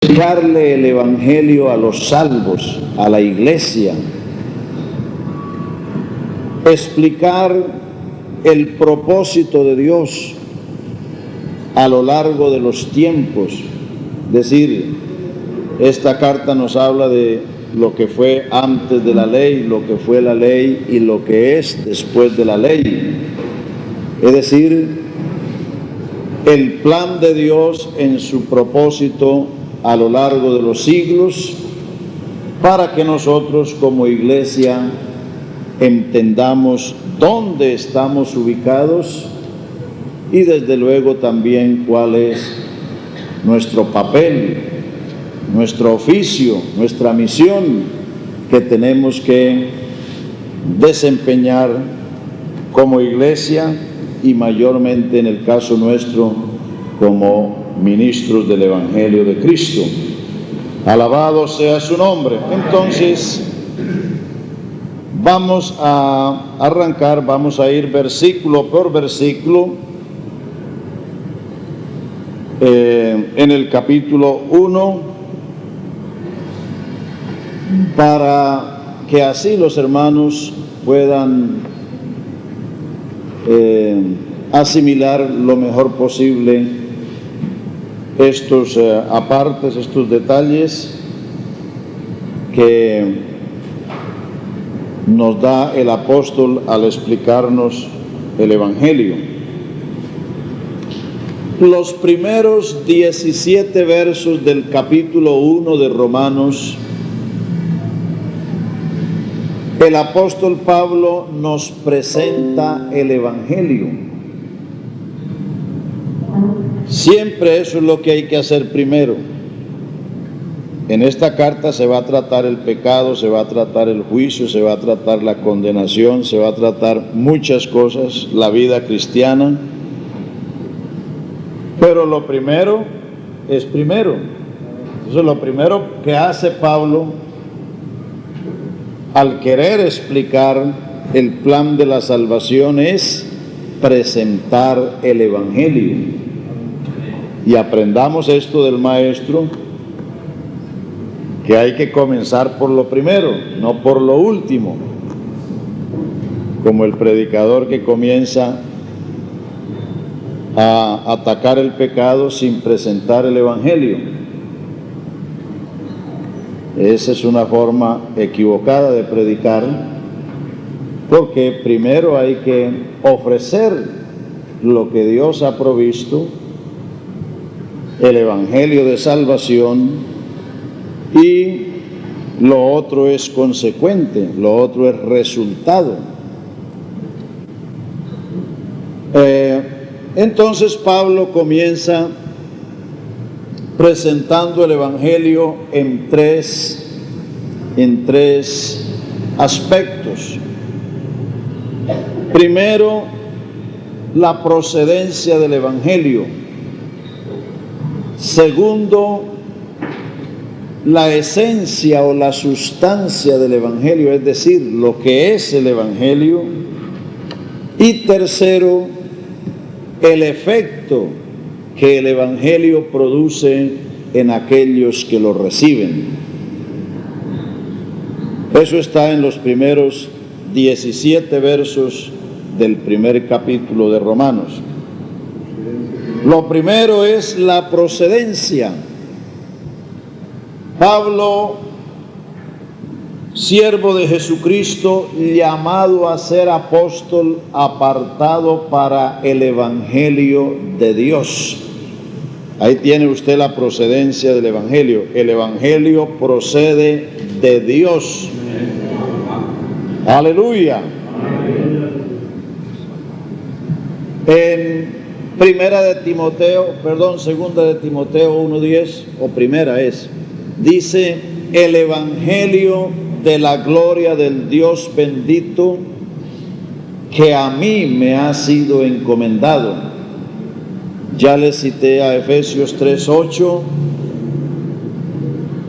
explicarle el Evangelio a los salvos, a la iglesia, explicar el propósito de Dios a lo largo de los tiempos. Es decir, esta carta nos habla de lo que fue antes de la ley, lo que fue la ley y lo que es después de la ley. Es decir, el plan de Dios en su propósito a lo largo de los siglos, para que nosotros como iglesia entendamos dónde estamos ubicados y desde luego también cuál es nuestro papel, nuestro oficio, nuestra misión que tenemos que desempeñar como iglesia y mayormente en el caso nuestro como ministros del Evangelio de Cristo. Alabado sea su nombre. Entonces, vamos a arrancar, vamos a ir versículo por versículo en el capítulo 1, para que así los hermanos puedan asimilar lo mejor posible estos apartes, estos detalles que nos da el apóstol al explicarnos el Evangelio. Los primeros 17 versos del capítulo 1 de Romanos, el apóstol Pablo nos presenta el Evangelio. Siempre eso es lo que hay que hacer primero. En esta carta se va a tratar el pecado, se va a tratar el juicio, se va a tratar la condenación, se va a tratar muchas cosas, la vida cristiana. Pero lo primero es primero. Entonces lo primero que hace Pablo al querer explicar el plan de la salvación es presentar el Evangelio. Y aprendamos esto del maestro, que hay que comenzar por lo primero, no por lo último, como el predicador que comienza a atacar el pecado sin presentar el Evangelio. Esa es una forma equivocada de predicar, porque primero hay que ofrecer lo que Dios ha provisto, el Evangelio de salvación, y lo otro es consecuente, lo otro es resultado. Entonces Pablo comienza presentando el Evangelio en tres aspectos. Primero, la procedencia del Evangelio. Segundo, la esencia o la sustancia del Evangelio, es decir, lo que es el Evangelio. Y tercero, el efecto que el Evangelio produce en aquellos que lo reciben. Eso está en los primeros 17 versos del primer capítulo de Romanos. Lo primero es la procedencia. Pablo, siervo de Jesucristo, llamado a ser apóstol, apartado para el Evangelio de Dios. Ahí tiene usted la procedencia del Evangelio. El Evangelio procede de Dios. Aleluya. En segunda de Timoteo 1:10, o primera es, dice: el Evangelio de la gloria del Dios bendito, que a mí me ha sido encomendado. Ya le cité a Efesios 3:8,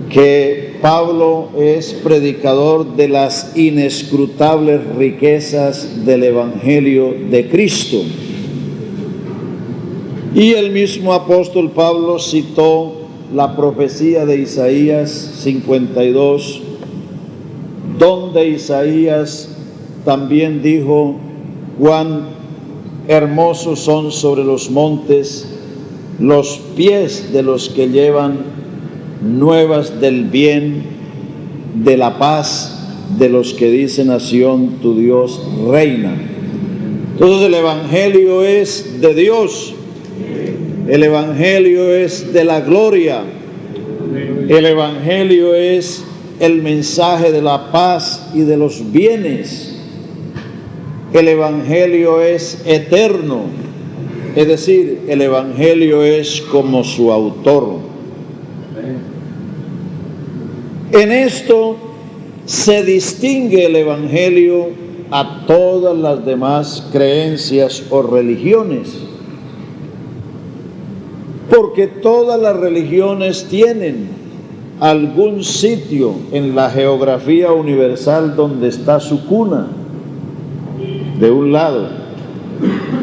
que Pablo es predicador de las inescrutables riquezas del Evangelio de Cristo. Y el mismo apóstol Pablo citó la profecía de Isaías 52, donde Isaías también dijo: cuán hermosos son sobre los montes los pies de los que llevan nuevas del bien, de la paz, de los que dicen a Sión, tu Dios reina. Entonces el Evangelio es de Dios, el Evangelio es de la gloria, el Evangelio es el mensaje de la paz y de los bienes. El Evangelio es eterno, es decir, el Evangelio es como su autor. En esto se distingue el Evangelio a todas las demás creencias o religiones, porque todas las religiones tienen algún sitio en la geografía universal donde está su cuna, de un lado,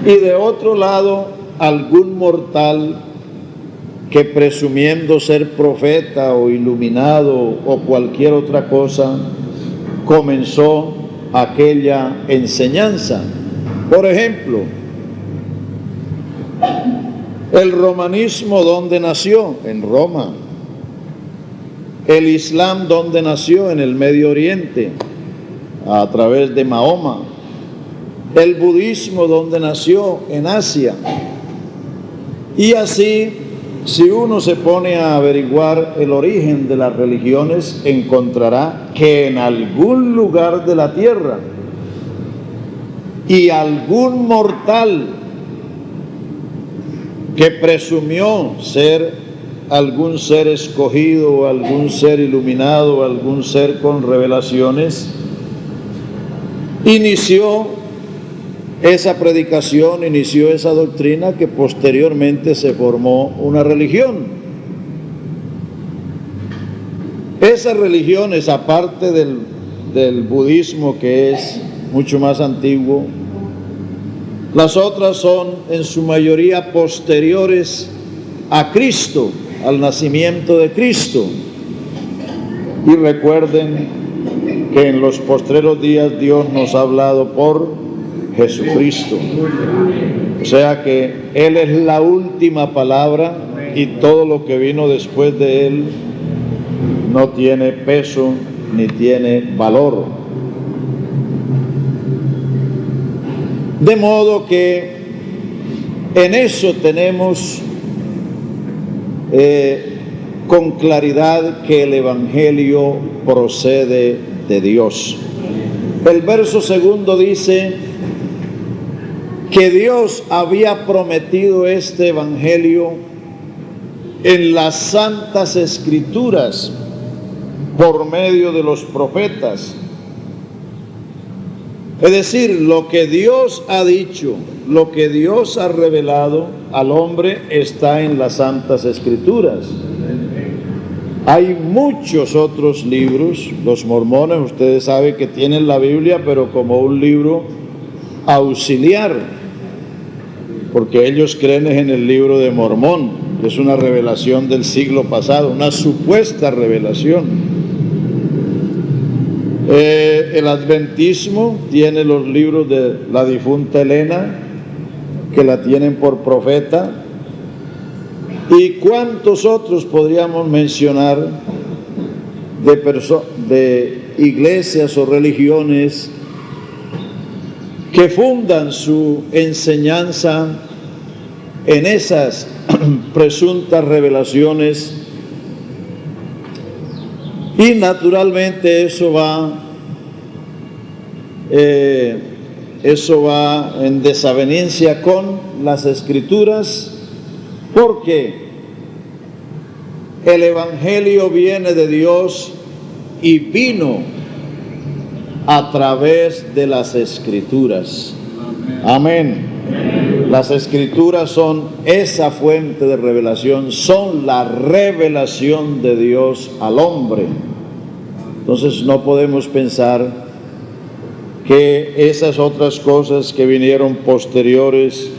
y de otro lado algún mortal que, presumiendo ser profeta o iluminado o cualquier otra cosa, comenzó aquella enseñanza. Por ejemplo, el romanismo, ¿dónde nació? En Roma. El Islam, ¿dónde nació? En el Medio Oriente, a través de Mahoma. El budismo, ¿dónde nació? En Asia. Y así, si uno se pone a averiguar el origen de las religiones, encontrará que en algún lugar de la tierra y algún mortal que presumió ser algún ser escogido, o algún ser iluminado, o algún ser con revelaciones, inició esa predicación, inició esa doctrina que posteriormente se formó una religión. Esas religiones, aparte del budismo, que es mucho más antiguo, las otras son en su mayoría posteriores a Cristo, al nacimiento de Cristo. Y recuerden que en los postreros días Dios nos ha hablado por Jesucristo. O sea que Él es la última palabra y todo lo que vino después de Él no tiene peso ni tiene valor. De modo que en eso tenemos con claridad que el Evangelio procede de Dios. El verso segundo dice que Dios había prometido este Evangelio en las Santas Escrituras por medio de los profetas. Es decir, lo que Dios ha dicho, lo que Dios ha revelado al hombre está en las Santas Escrituras. Hay muchos otros libros. Los mormones, ustedes saben que tienen la Biblia, pero como un libro auxiliar, porque ellos creen en el libro de Mormón, que es una revelación del siglo pasado, una supuesta revelación. El adventismo tiene los libros de la difunta Elena, que la tienen por profeta, y cuántos otros podríamos mencionar de iglesias o religiones que fundan su enseñanza en esas presuntas revelaciones. Y naturalmente eso va en desaveniencia con las Escrituras, porque el Evangelio viene de Dios y vino a través de las Escrituras. Amén. Las Escrituras son esa fuente de revelación, son la revelación de Dios al hombre. Entonces no podemos pensar que esas otras cosas que vinieron posteriores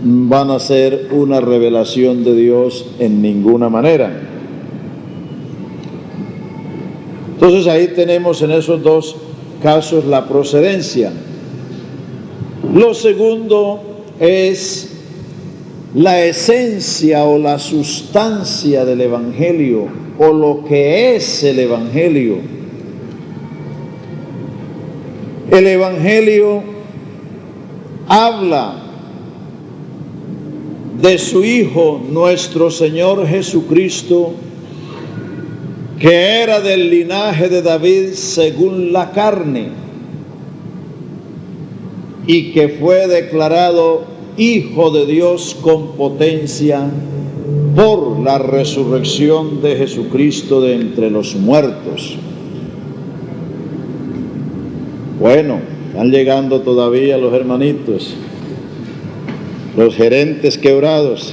van a ser una revelación de Dios en ninguna manera. Entonces ahí tenemos en esos dos casos la procedencia. Lo segundo es la esencia o la sustancia del Evangelio, o lo que es el Evangelio. El Evangelio habla de su Hijo, nuestro Señor Jesucristo, que era del linaje de David según la carne, y que fue declarado Hijo de Dios con potencia por la resurrección de Jesucristo de entre los muertos. Bueno, están llegando todavía los hermanitos, los gerentes quebrados.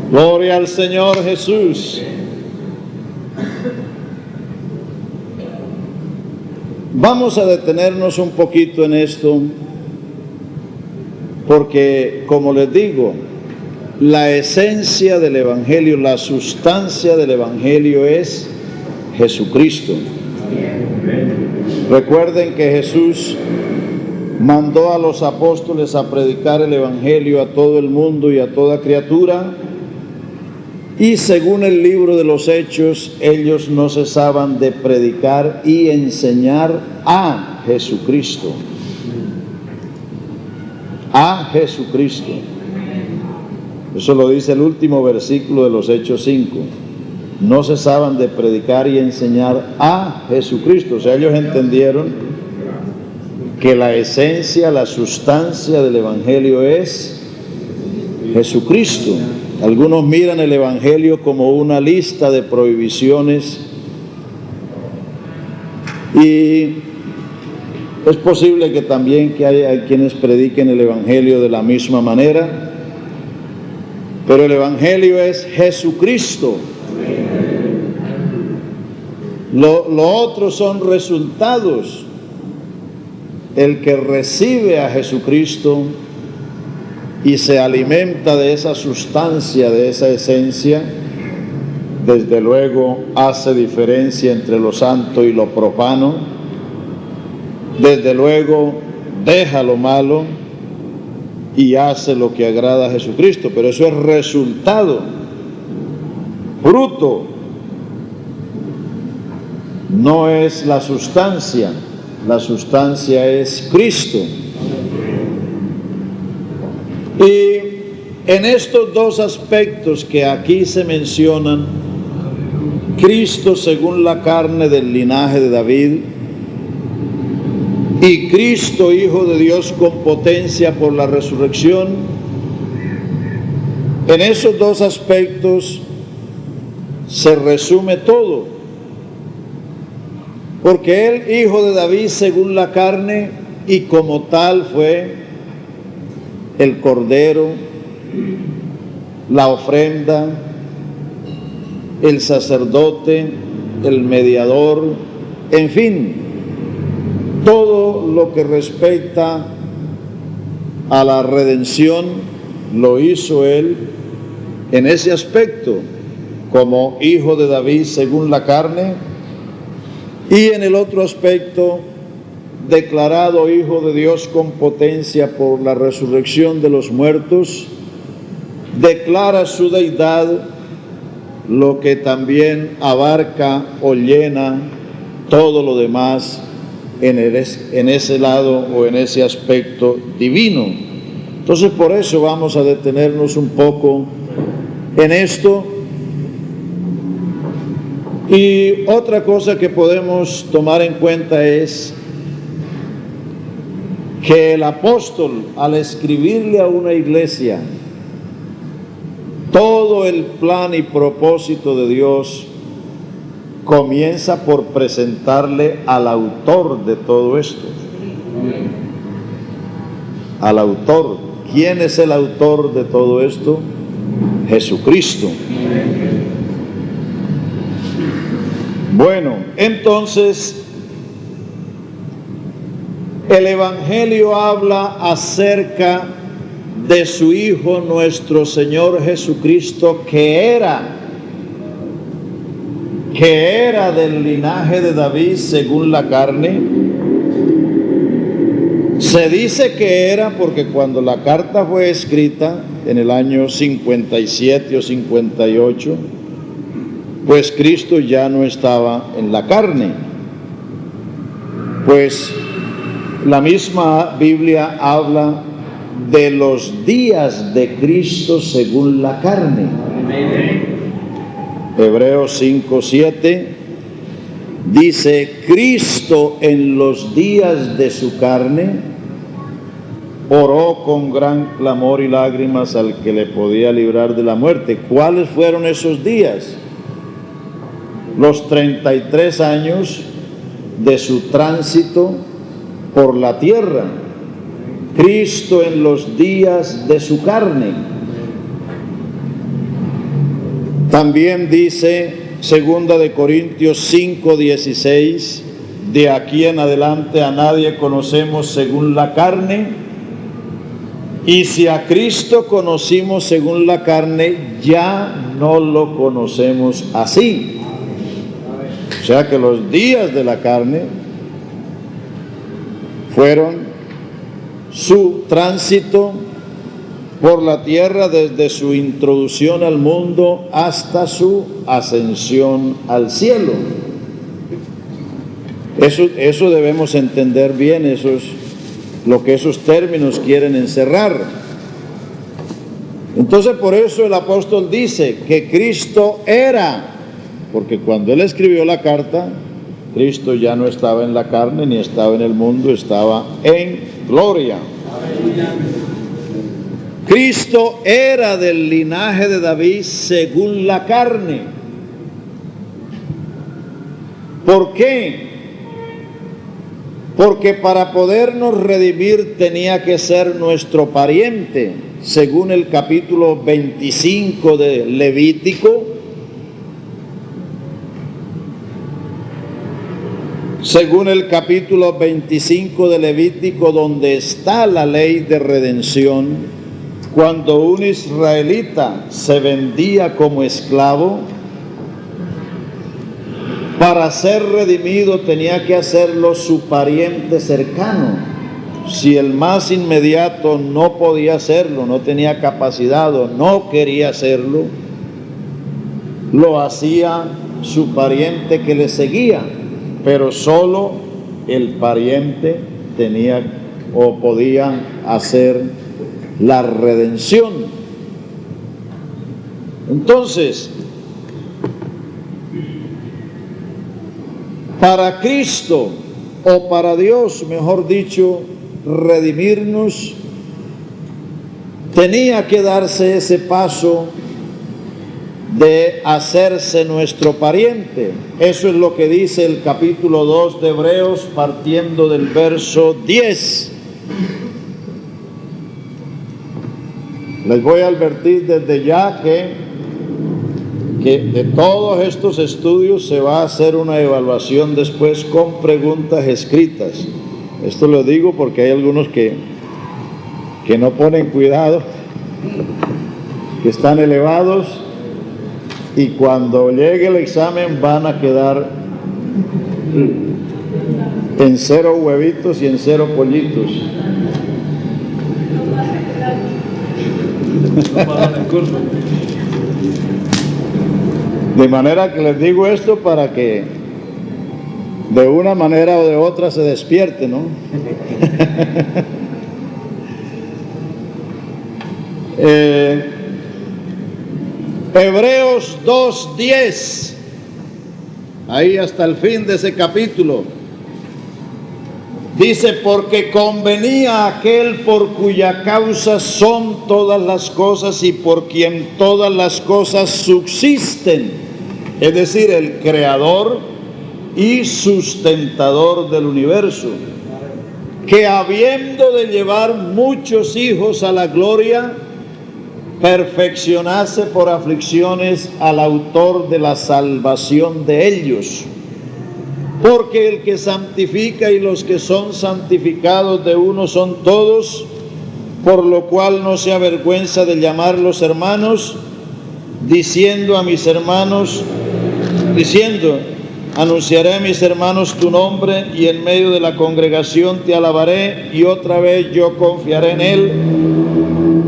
Gloria al Señor Jesús. Vamos a detenernos un poquito en esto, porque, como les digo, la esencia del Evangelio, la sustancia del Evangelio es Jesucristo. Recuerden que Jesús mandó a los apóstoles a predicar el Evangelio a todo el mundo y a toda criatura, y según el libro de los Hechos, ellos no cesaban de predicar y enseñar a Jesucristo. A Jesucristo. Eso lo dice el último versículo de los Hechos 5. No cesaban de predicar y enseñar a Jesucristo. O sea, ellos entendieron que la esencia, la sustancia del Evangelio es Jesucristo. Algunos miran el Evangelio como una lista de prohibiciones, y es posible que también haya quienes prediquen el Evangelio de la misma manera, pero el Evangelio es Jesucristo. Lo otro son resultados. El que recibe a Jesucristo y se alimenta de esa sustancia, de esa esencia, desde luego hace diferencia entre lo santo y lo profano. Desde luego deja lo malo y hace lo que agrada a Jesucristo, pero eso es resultado, fruto, no es la sustancia. La sustancia es Cristo. Y en estos dos aspectos que aquí se mencionan, Cristo según la carne del linaje de David y Cristo Hijo de Dios con potencia por la resurrección, en esos dos aspectos se resume todo, porque Él, Hijo de David según la carne, y como tal fue el Cordero, la ofrenda, el sacerdote, el mediador, en fin, todo lo que respecta a la redención lo hizo Él en ese aspecto, como Hijo de David según la carne, y en el otro aspecto, declarado Hijo de Dios con potencia por la resurrección de los muertos, declara su deidad, lo que también abarca o llena todo lo demás en ese lado o en ese aspecto divino. Entonces, por eso vamos a detenernos un poco en esto. Y otra cosa que podemos tomar en cuenta es que el apóstol, al escribirle a una iglesia todo el plan y propósito de Dios, comienza por presentarle al autor de todo esto. Al autor. ¿Quién es el autor de todo esto? Jesucristo. Bueno, entonces, El Evangelio habla acerca de su Hijo nuestro Señor Jesucristo, que era del linaje de David según la carne. Se dice que era porque cuando la carta fue escrita en el año 57 o 58, pues Cristo ya no estaba en la carne. Pues la misma Biblia habla de los días de Cristo según la carne. Hebreos 5:7 dice: Cristo en los días de su carne oró con gran clamor y lágrimas al que le podía librar de la muerte. ¿Cuáles fueron esos días? Los 33 años de su tránsito por la tierra. Cristo en los días de su carne. También dice 2 de Corintios 5:16: de aquí en adelante a nadie conocemos según la carne, y si a Cristo conocimos según la carne, ya no lo conocemos así. O sea que los días de la carne fueron su tránsito por la tierra desde su introducción al mundo hasta su ascensión al cielo. Eso debemos entender bien, eso es lo que esos términos quieren encerrar. Entonces, por eso el apóstol dice que Cristo era, porque cuando él escribió la carta, Cristo ya no estaba en la carne ni estaba en el mundo, estaba en gloria. Cristo era del linaje de David según la carne. ¿Por qué? Porque para podernos redimir tenía que ser nuestro pariente, según el capítulo 25 de Levítico. Según el capítulo 25 de Levítico, donde está la ley de redención, cuando un israelita se vendía como esclavo, para ser redimido tenía que hacerlo su pariente cercano. Si el más inmediato no podía hacerlo, no tenía capacidad o no quería hacerlo, lo hacía su pariente que le seguía, pero solo el pariente tenía o podía hacer la redención. Entonces, para Cristo, o para Dios, mejor dicho, redimirnos, tenía que darse ese paso de hacerse nuestro pariente. Eso es lo que dice el capítulo 2 de Hebreos, partiendo del verso 10. Les voy a advertir desde ya que de todos estos estudios se va a hacer una evaluación después con preguntas escritas. Esto lo digo porque hay algunos que no ponen cuidado, que están elevados, y cuando llegue el examen van a quedar en 0 huevitos y en 0 pollitos. De manera que les digo esto para que de una manera o de otra se despierte, ¿no? Hebreos 2:10, ahí hasta el fin de ese capítulo, dice: porque convenía a aquel por cuya causa son todas las cosas y por quien todas las cosas subsisten, es decir, el creador y sustentador del universo, que habiendo de llevar muchos hijos a la gloria, perfeccionase por aflicciones al autor de la salvación de ellos. Porque el que santifica y los que son santificados de uno son todos, por lo cual no se avergüenza de llamarlos hermanos, diciendo, anunciaré a mis hermanos tu nombre, y en medio de la congregación te alabaré, y otra vez yo confiaré en él.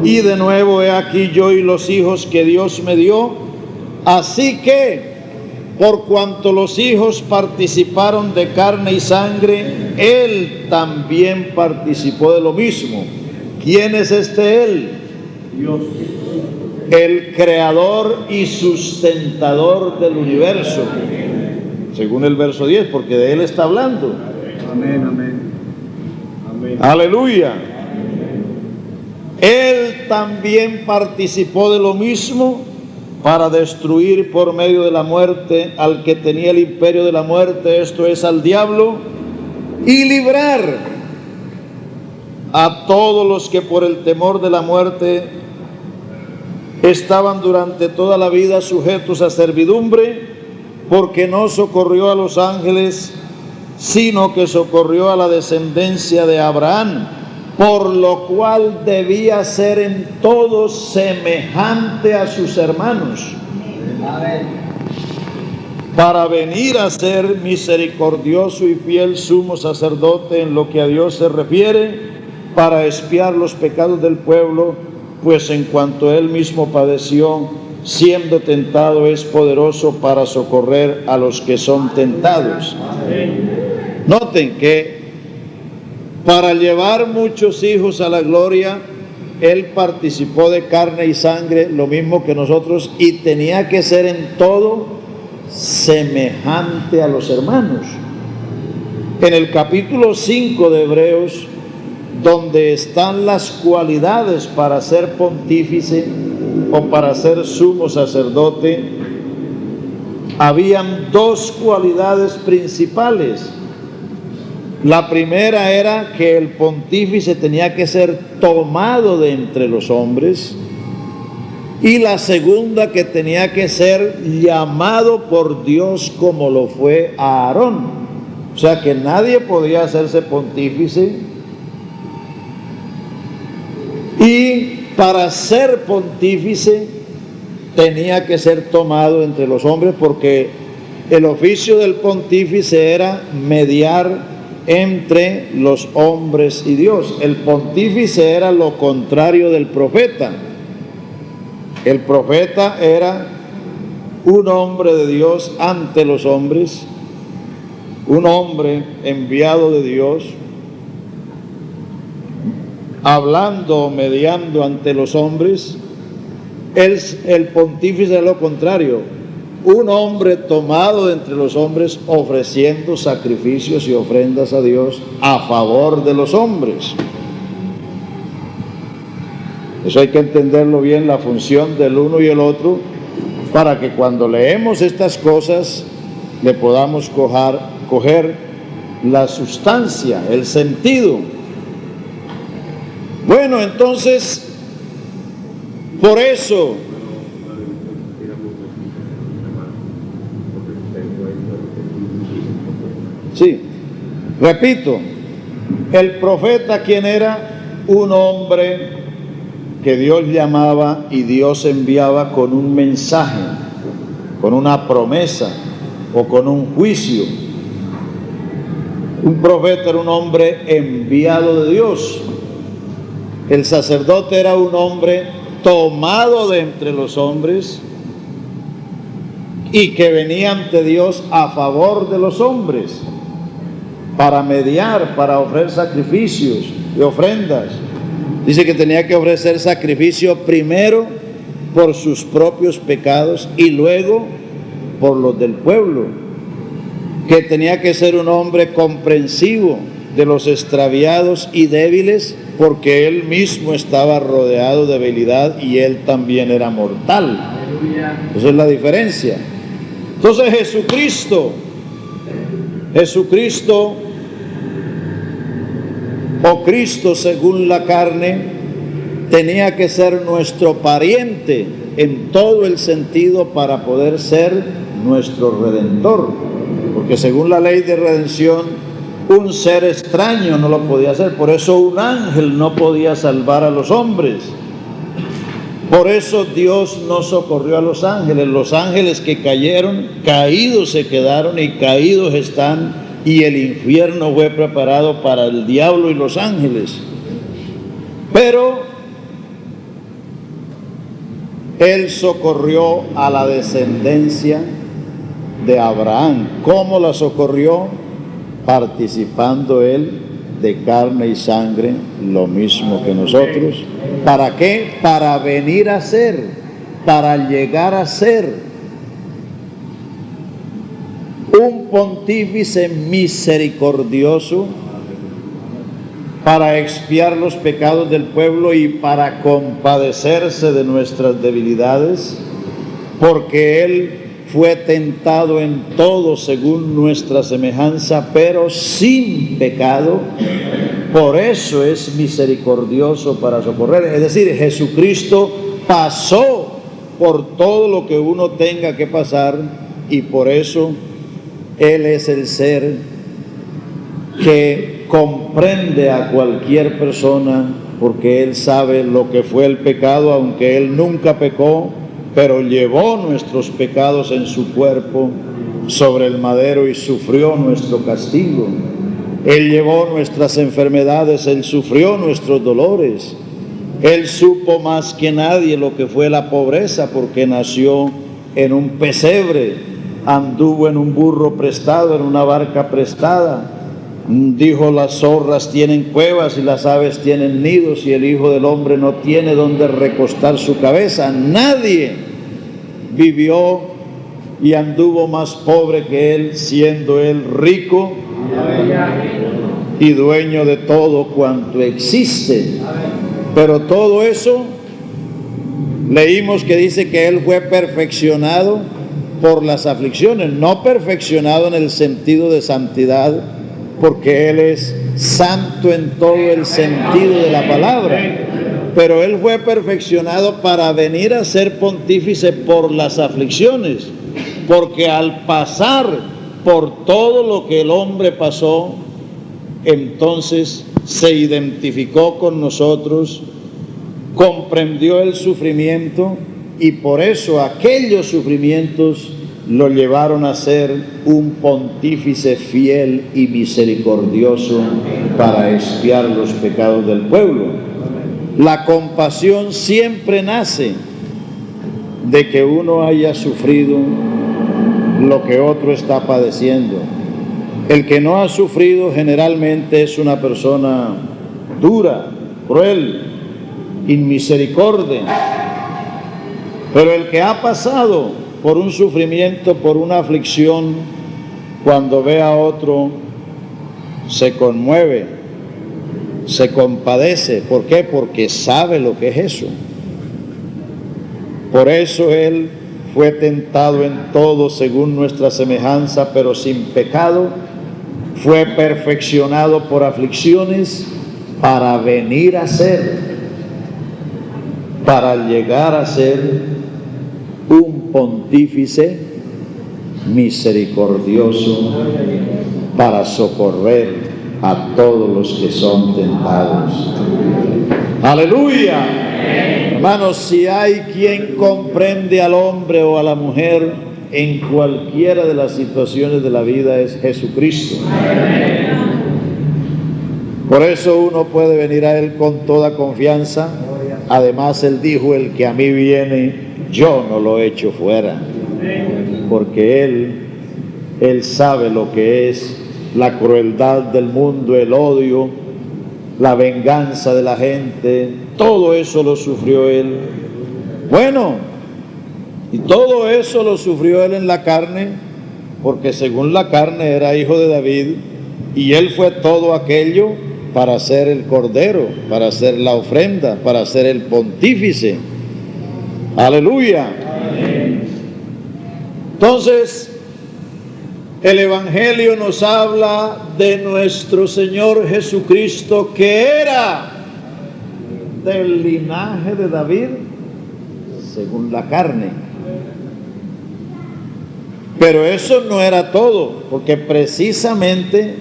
Y de nuevo he aquí yo y los hijos que Dios me dio. Así que, por cuanto los hijos participaron de carne y sangre, él también participó de lo mismo. ¿Quién es este él? Dios. El creador y sustentador del universo, según el verso 10, porque de él está hablando. Amén, amén. Amén. Aleluya. Él también participó de lo mismo para destruir por medio de la muerte al que tenía el imperio de la muerte, esto es, al diablo, y librar a todos los que por el temor de la muerte estaban durante toda la vida sujetos a servidumbre, porque no socorrió a los ángeles, sino que socorrió a la descendencia de Abraham, por lo cual debía ser en todo semejante a sus hermanos, para venir a ser misericordioso y fiel sumo sacerdote en lo que a Dios se refiere, para expiar los pecados del pueblo, pues en cuanto él mismo padeció, siendo tentado, es poderoso para socorrer a los que son tentados. Noten que para llevar muchos hijos a la gloria, él participó de carne y sangre, lo mismo que nosotros, y tenía que ser en todo semejante a los hermanos. En el capítulo 5 de Hebreos, donde están las cualidades para ser pontífice o para ser sumo sacerdote, habían dos cualidades principales. La primera era que el pontífice tenía que ser tomado de entre los hombres, y la segunda, que tenía que ser llamado por Dios, como lo fue a Aarón. O sea que nadie podía hacerse pontífice, y para ser pontífice tenía que ser tomado entre los hombres, porque el oficio del pontífice era mediar entre los hombres y Dios. El pontífice era lo contrario del profeta. El profeta era un hombre de Dios ante los hombres, un hombre enviado de Dios, hablando, mediando ante los hombres. El pontífice es lo contrario, un hombre tomado de entre los hombres, ofreciendo sacrificios y ofrendas a Dios a favor de los hombres. Eso hay que entenderlo bien, la función del uno y el otro, para que cuando leemos estas cosas le podamos coger la sustancia, el sentido. Bueno, entonces, por eso, sí, repito, el profeta, ¿quién era? Un hombre que Dios llamaba y Dios enviaba con un mensaje, con una promesa o con un juicio. Un profeta era un hombre enviado de Dios. El sacerdote era un hombre tomado de entre los hombres y que venía ante Dios a favor de los hombres, para mediar, para ofrecer sacrificios y ofrendas. Dice que tenía que ofrecer sacrificio primero por sus propios pecados y luego por los del pueblo, que tenía que ser un hombre comprensivo de los extraviados y débiles, porque él mismo estaba rodeado de debilidad y él también era mortal. Esa es la diferencia. Entonces Jesucristo o Cristo según la carne tenía que ser nuestro pariente en todo el sentido para poder ser nuestro redentor. porque según la ley de redención, un ser extraño no lo podía hacer. Por eso un ángel no podía salvar a los hombres. Por eso Dios no socorrió a los ángeles. Los ángeles que cayeron, caídos se quedaron y caídos están, y el infierno fue preparado para el diablo y los ángeles. Pero Él socorrió a la descendencia de Abraham. ¿Cómo la socorrió? Participando Él de carne y sangre, lo mismo que nosotros. ¿Para qué? Para venir a ser, para llegar a ser un pontífice misericordioso, para expiar los pecados del pueblo y para compadecerse de nuestras debilidades, porque Él fue tentado en todo según nuestra semejanza, pero sin pecado. Por eso es misericordioso para socorrer. Es decir, Jesucristo pasó por todo lo que uno tenga que pasar, y por eso Él es el ser que comprende a cualquier persona, porque Él sabe lo que fue el pecado, aunque Él nunca pecó, pero llevó nuestros pecados en su cuerpo sobre el madero y sufrió nuestro castigo. Él llevó nuestras enfermedades, Él sufrió nuestros dolores. Él supo más que nadie lo que fue la pobreza, porque nació en un pesebre, anduvo en un burro prestado, en una barca prestada. Dijo: las zorras tienen cuevas y las aves tienen nidos, y el Hijo del Hombre no tiene donde recostar su cabeza. Nadie vivió y anduvo más pobre que Él, siendo Él rico y dueño de todo cuanto existe. Pero todo eso, leímos que dice que Él fue perfeccionado por las aflicciones, no perfeccionado en el sentido de santidad, porque Él es santo en todo el sentido de la palabra, pero Él fue perfeccionado para venir a ser pontífice por las aflicciones, porque al pasar por todo lo que el hombre pasó, entonces se identificó con nosotros, comprendió el sufrimiento, y por eso aquellos sufrimientos lo llevaron a ser un pontífice fiel y misericordioso para expiar los pecados del pueblo. La compasión siempre nace de que uno haya sufrido lo que otro está padeciendo. El que no ha sufrido generalmente es una persona dura, cruel, inmisericordia. Pero el que ha pasado por un sufrimiento, por una aflicción, cuando ve a otro, se conmueve, se compadece. ¿Por qué? Porque sabe lo que es eso. Por eso Él fue tentado en todo según nuestra semejanza, pero sin pecado. Fue perfeccionado por aflicciones para venir a ser, para llegar a ser un pontífice misericordioso para socorrer a todos los que son tentados. ¡Aleluya! Hermanos, si hay quien comprende al hombre o a la mujer en cualquiera de las situaciones de la vida, es Jesucristo. Por eso uno puede venir a Él con toda confianza. Además, Él dijo: el que a mí viene, yo no lo echo fuera, porque Él sabe lo que es la crueldad del mundo, el odio, la venganza de la gente. Todo eso lo sufrió Él. Bueno, y todo eso lo sufrió Él en la carne, porque según la carne era hijo de David, y Él fue todo aquello para ser el cordero, para ser la ofrenda, para ser el pontífice. Aleluya. Entonces, el Evangelio nos habla de nuestro Señor Jesucristo, que era del linaje de David según la carne. Pero eso no era todo, porque precisamente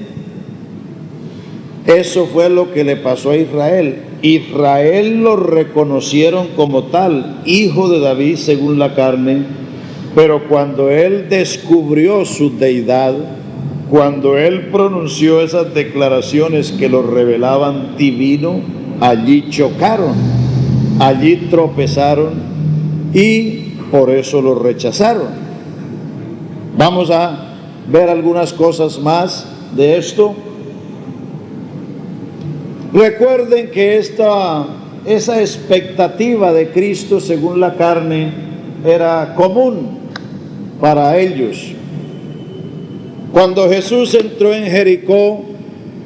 eso fue lo que le pasó a Israel. Israel lo reconocieron como tal, hijo de David según la carne, pero cuando él descubrió su deidad, cuando él pronunció esas declaraciones que lo revelaban divino, allí chocaron, allí tropezaron y por eso lo rechazaron. Vamos a ver algunas cosas más de esto. Recuerden que esa expectativa de Cristo según la carne era común para ellos. Cuando Jesús entró en Jericó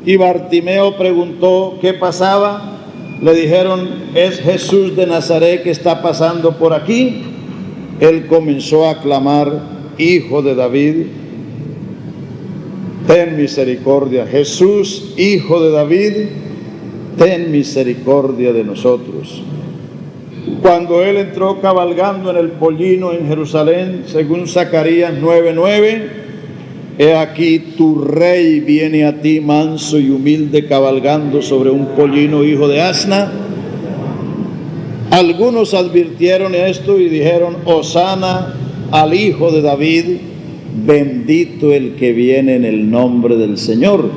y Bartimeo preguntó qué pasaba, le dijeron: es Jesús de Nazaret que está pasando por aquí. Él comenzó a clamar: Hijo de David, ten misericordia. Jesús, Hijo de David, ten misericordia de nosotros. Cuando él entró cabalgando en el pollino en Jerusalén, según Zacarías 9:9, he aquí tu rey viene a ti manso y humilde, cabalgando sobre un pollino hijo de asna. Algunos advirtieron esto y dijeron: Hosana al Hijo de David, bendito el que viene en el nombre del Señor.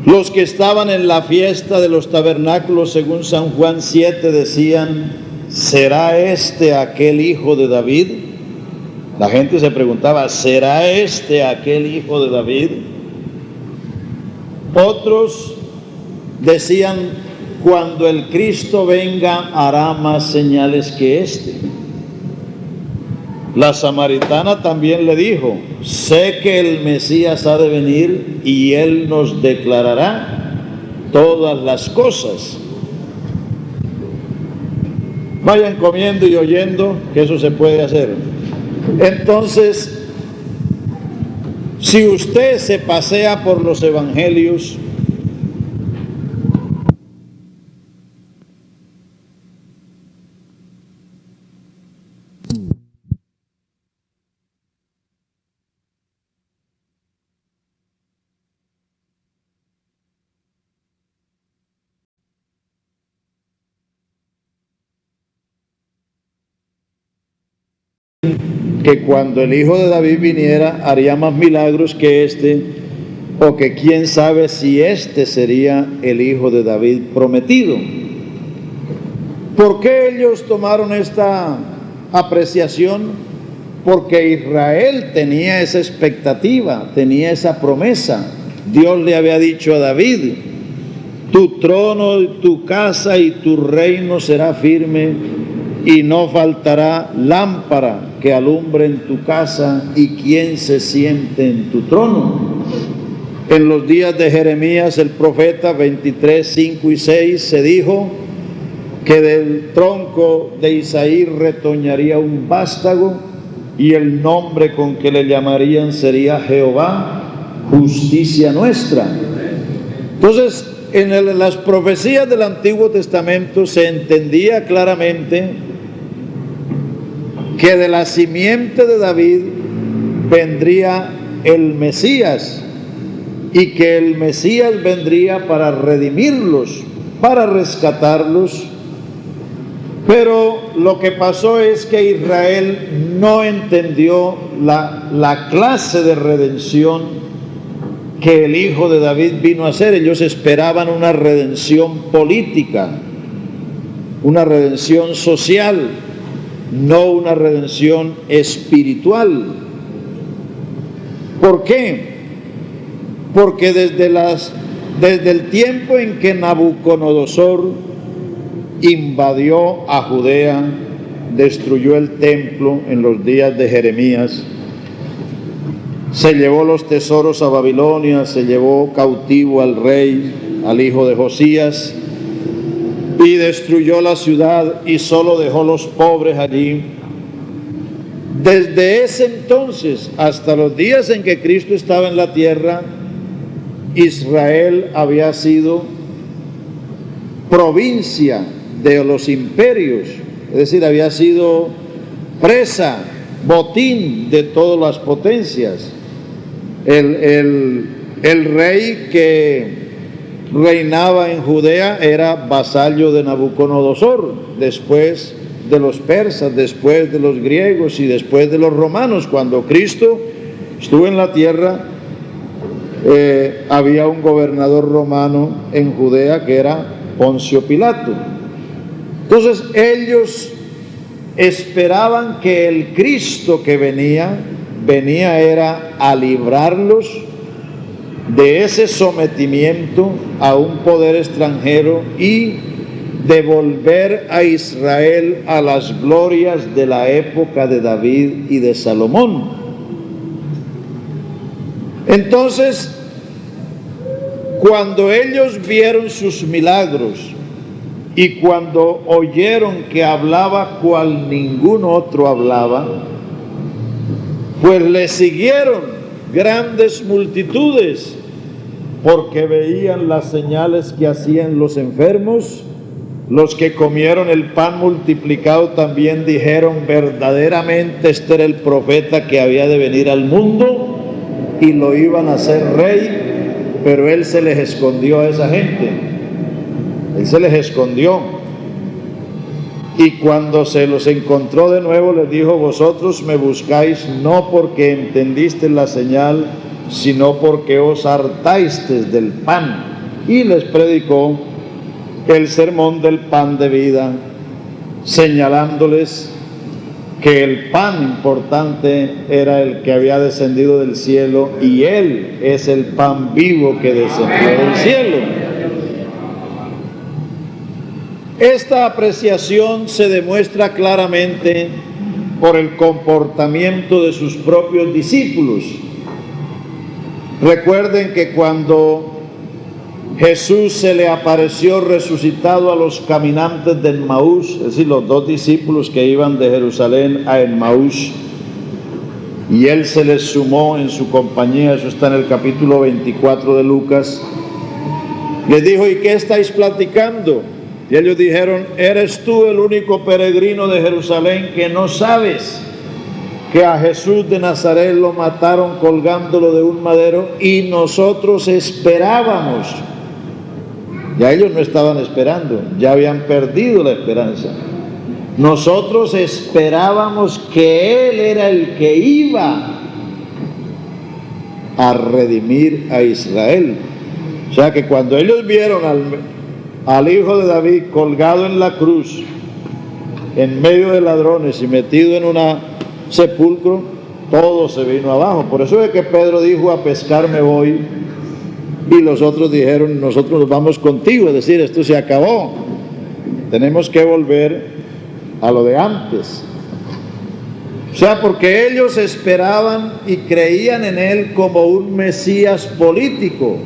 Los que estaban en la fiesta de los tabernáculos, según San Juan 7, decían: ¿será este aquel Hijo de David? La gente se preguntaba: ¿será este aquel Hijo de David? Otros decían: cuando el Cristo venga hará más señales que este. La samaritana también le dijo: sé que el Mesías ha de venir y él nos declarará todas las cosas. Vayan comiendo y oyendo, que eso se puede hacer. Entonces, si usted se pasea por los evangelios, que cuando el Hijo de David viniera haría más milagros que este, o que quién sabe si este sería el Hijo de David prometido. ¿Por qué ellos tomaron esta apreciación? Porque Israel tenía esa expectativa, tenía esa promesa. Dios le había dicho a David: tu trono, tu casa y tu reino será firme, y no faltará lámpara que alumbre en tu casa y quien se siente en tu trono. En los días de Jeremías el profeta 23, 5 y 6 se dijo que del tronco de Isaí retoñaría un vástago y el nombre con que le llamarían sería Jehová, justicia nuestra. Entonces, en las profecías del Antiguo Testamento se entendía claramente que de la simiente de David vendría el Mesías y que el Mesías vendría para redimirlos, para rescatarlos. Pero lo que pasó es que Israel no entendió la clase de redención que el Hijo de David vino a hacer. Ellos esperaban una redención política, una redención social, no una redención espiritual. ¿Por qué? Porque desde el tiempo en que Nabucodonosor invadió a Judea, destruyó el templo en los días de Jeremías, se llevó los tesoros a Babilonia, se llevó cautivo al rey, al hijo de Josías, y destruyó la ciudad y solo dejó los pobres allí. Desde ese entonces hasta los días en que Cristo estaba en la tierra, Israel había sido provincia de los imperios, es decir, había sido presa botín de todas las potencias. El rey que reinaba en Judea era vasallo de Nabucodonosor, después de los persas, después de los griegos y después de los romanos. Cuando Cristo estuvo en la tierra, había un gobernador romano en Judea que era Poncio Pilato. Entonces ellos esperaban que el Cristo que venía era a librarlos de ese sometimiento a un poder extranjero y devolver a Israel a las glorias de la época de David y de Salomón. Entonces, cuando ellos vieron sus milagros y cuando oyeron que hablaba cual ningún otro hablaba, pues le siguieron grandes multitudes, porque veían las señales que hacían los enfermos. Los que comieron el pan multiplicado también dijeron: verdaderamente este era el profeta que había de venir al mundo, y lo iban a hacer rey, pero él se les escondió a esa gente. Él se les escondió. Y cuando se los encontró de nuevo, les dijo: vosotros me buscáis no porque entendiste la señal, sino porque os hartasteis del pan. Y les predicó el sermón del pan de vida, señalándoles que el pan importante era el que había descendido del cielo, y él es el pan vivo que descendió del cielo. Esta apreciación se demuestra claramente por el comportamiento de sus propios discípulos. Recuerden que cuando Jesús se le apareció resucitado a los caminantes de Emmaús, es decir, los dos discípulos que iban de Jerusalén a Emmaús, y él se les sumó en su compañía, eso está en el capítulo 24 de Lucas, les dijo: ¿y qué estáis platicando? Y ellos dijeron: ¿eres tú el único peregrino de Jerusalén que no sabes que a Jesús de Nazaret lo mataron colgándolo de un madero y nosotros esperábamos? Ya ellos no estaban esperando, ya habían perdido la esperanza. Nosotros esperábamos que Él era el que iba a redimir a Israel. O sea que cuando ellos vieron al Hijo de David colgado en la cruz, en medio de ladrones y metido en un sepulcro, todo se vino abajo. Por eso es que Pedro dijo: a pescar me voy, y los otros dijeron: nosotros nos vamos contigo. Es decir, esto se acabó, tenemos que volver a lo de antes. O sea, porque ellos esperaban y creían en él como un Mesías político,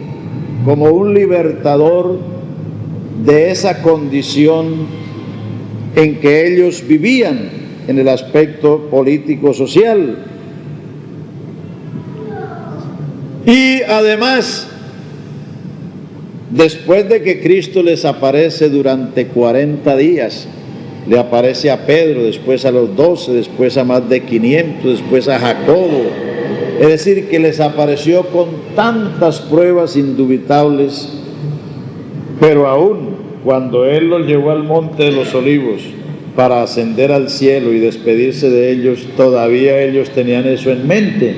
como un libertador de esa condición en que ellos vivían en el aspecto político-social. Y además, después de que Cristo les aparece durante 40 días, le aparece a Pedro, después a los 12, después a más de 500, después a Jacobo. Es decir, que les apareció con tantas pruebas indubitables. Pero aún cuando Él los llevó al monte de los olivos para ascender al cielo y despedirse de ellos, todavía ellos tenían eso en mente.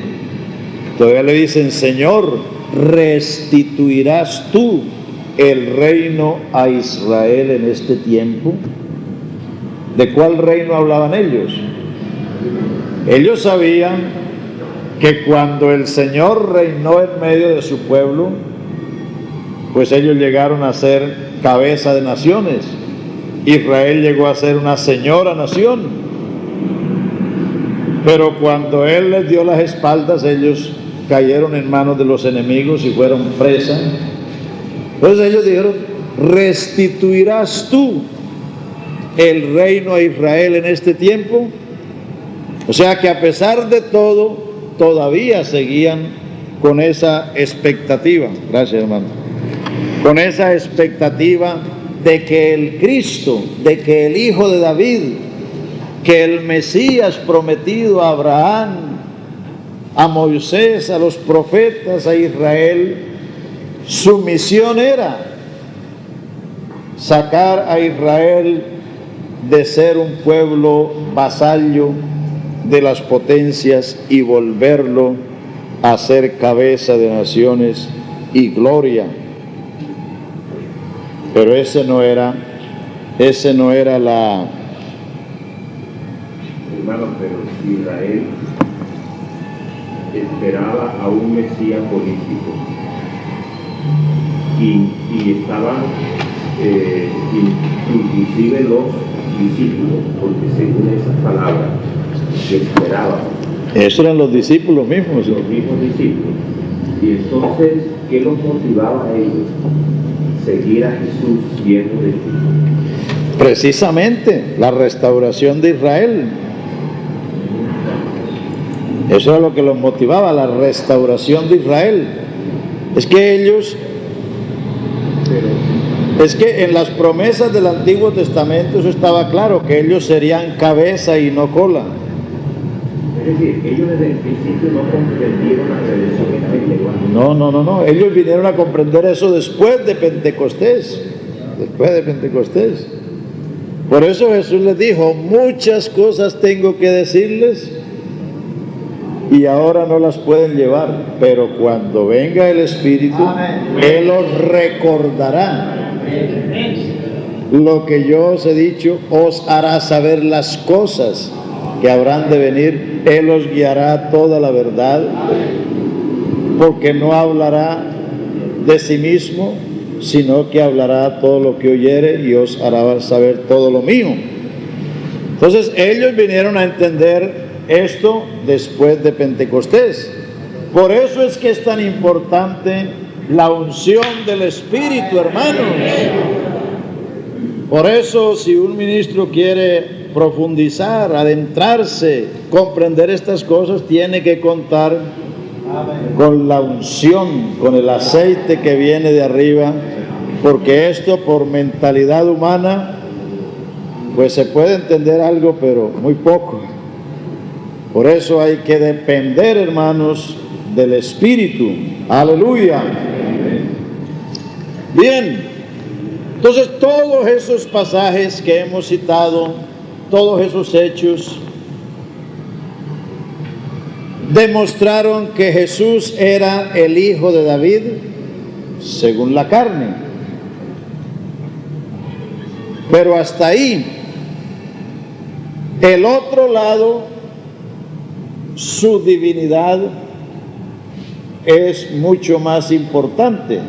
Todavía le dicen: Señor, ¿restituirás tú el reino a Israel en este tiempo? ¿De cuál reino hablaban ellos? Ellos sabían que cuando el Señor reinó en medio de su pueblo, pues ellos llegaron a ser cabeza de naciones. Israel llegó a ser una señora nación. Pero cuando Él les dio las espaldas, ellos cayeron en manos de los enemigos y fueron presa. Entonces ellos dijeron: ¿restituirás tú el reino a Israel en este tiempo? O sea que a pesar de todo, todavía seguían con esa expectativa. Gracias, hermano. Con esa expectativa de que el Cristo, de que el Hijo de David, que el Mesías prometido a Abraham, a Moisés, a los profetas, a Israel, su misión era sacar a Israel de ser un pueblo vasallo de las potencias y volverlo a ser cabeza de naciones y gloria. Pero ese no era la... Hermano, pero Israel esperaba a un Mesías político y estaban inclusive los discípulos, porque según esas palabras que esperaban. Esos eran los discípulos mismos. Los mismos discípulos. Y entonces, ¿qué los motivaba a ellos? Seguir a Jesús siervo de Cristo. Precisamente la restauración de Israel. Eso era lo que los motivaba, la restauración de Israel. Es que en las promesas del Antiguo Testamento eso estaba claro, que ellos serían cabeza y no cola. Es decir, ellos desde el principio no comprendieron la redención espiritual. No. Ellos vinieron a comprender eso después de Pentecostés. Después de Pentecostés. Por eso Jesús les dijo, muchas cosas tengo que decirles y ahora no las pueden llevar, pero cuando venga el Espíritu, Él os recordará lo que yo os he dicho, os hará saber las cosas que habrán de venir. Él os guiará a toda la verdad, porque no hablará de sí mismo, sino que hablará todo lo que oyere y os hará saber todo lo mío. Entonces ellos vinieron a entender esto después de Pentecostés. Por eso es que es tan importante la unción del Espíritu, hermanos. Por eso, si un ministro quiere profundizar, adentrarse, comprender estas cosas, tiene que contar con la unción, con el aceite que viene de arriba, porque esto por mentalidad humana pues se puede entender algo, pero muy poco. Por eso hay que depender, hermanos, del Espíritu. Aleluya. Bien, entonces todos esos pasajes que hemos citado, todos esos hechos, demostraron que Jesús era el hijo de David según la carne. Pero hasta ahí. El otro lado, su divinidad es mucho más importante,